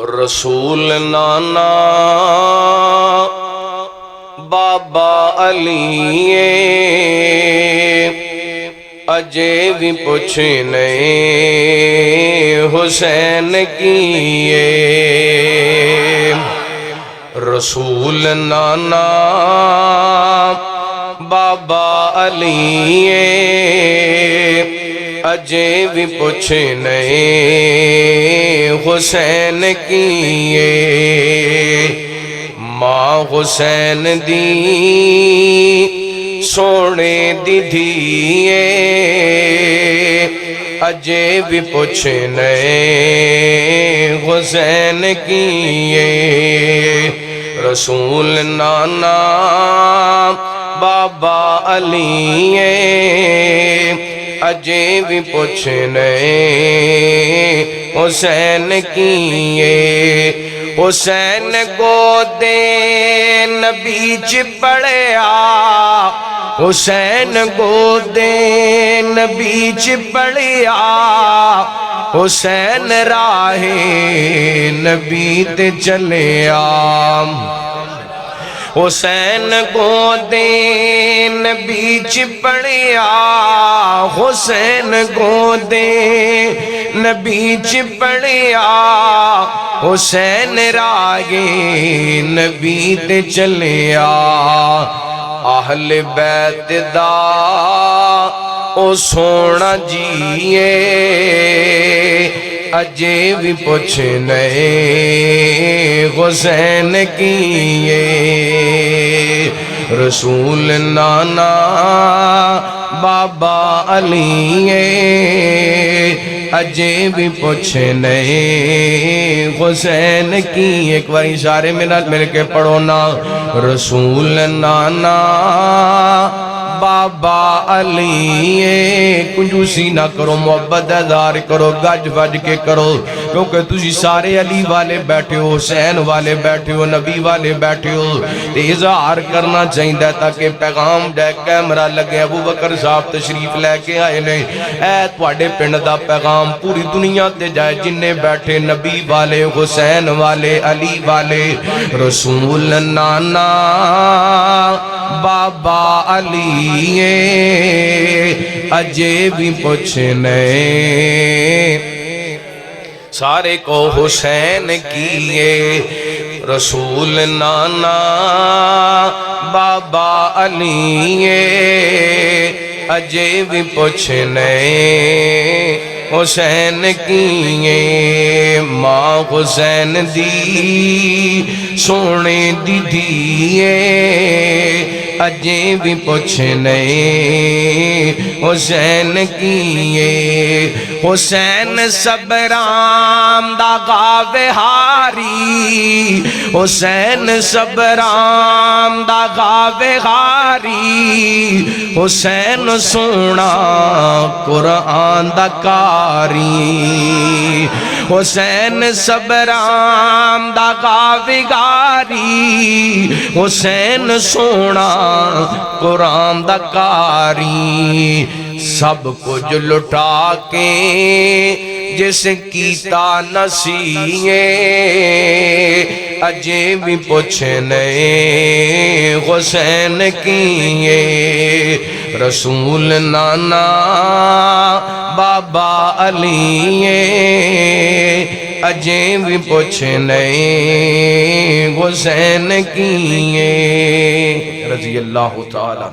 رسول نانا بابا علی اجے بھی پوچھنے حسین کیے رسول نانا بابا علی اجے بھی پوچھنے حسین کیے ماں حسین دی سونے دی دھیے اجے بھی پوچھنے حسین کیے رسول نانا بابا علی اجے بھی پوچھنے حسین کیے حسین گودے نبی پڑیا حسین گودے نبی پڑیا حسین راہ نبی تے چلیا حسین گودے نبی پڑیا حسین گودے نبی پڑیا حسین راہ نبی تے چلیا اہل بیت دا او سونا جیے اجے بھی پوچھنے حسین کیے رسول نانا بابا علی اجے بھی پوچھنے حسین کیے ایک باری سارے مل کے پڑھو نا رسول نانا بابا علی کنجوسی نہ کرو محبت ادار کرو گج وج کے کرو کیونکہ تجھے سارے علی والے بیٹھے ہو حسین والے بیٹھے ہو نبی والے بیٹھے ہو اظہار کرنا چاہیے تاکہ پیغام دے کیمرہ لگے ابو بکر صاحب تشریف لے کے آئے نے اے تواڈے پنڈ دا پیغام پوری دنیا تے جائے جننے بیٹھے نبی والے حسین والے علی والے رسول نانا بابا علی اجے بھی پوچھنے سارے کو حسین کیے رسول نانا بابا علی اجے بھی پوچھنے حسین کیے ماں حسین دی سونے دی دیئے اجے بھی پوچھنے حسین کیے حسین صبرام دا گاوے ہاری حسین صبرام دا گاوے ہاری حسین سونا قرآن دا کاری حسین صبرام دا گاوے ہاری حسین سونا قرآن دا کاری سب کچھ لٹا کے جس کیتا نسیے اجے بھی پوچھنے حسین کیے رسول نانا بابا علی اجے بھی پوچھنے حسین کیے رضی اللہ تعالی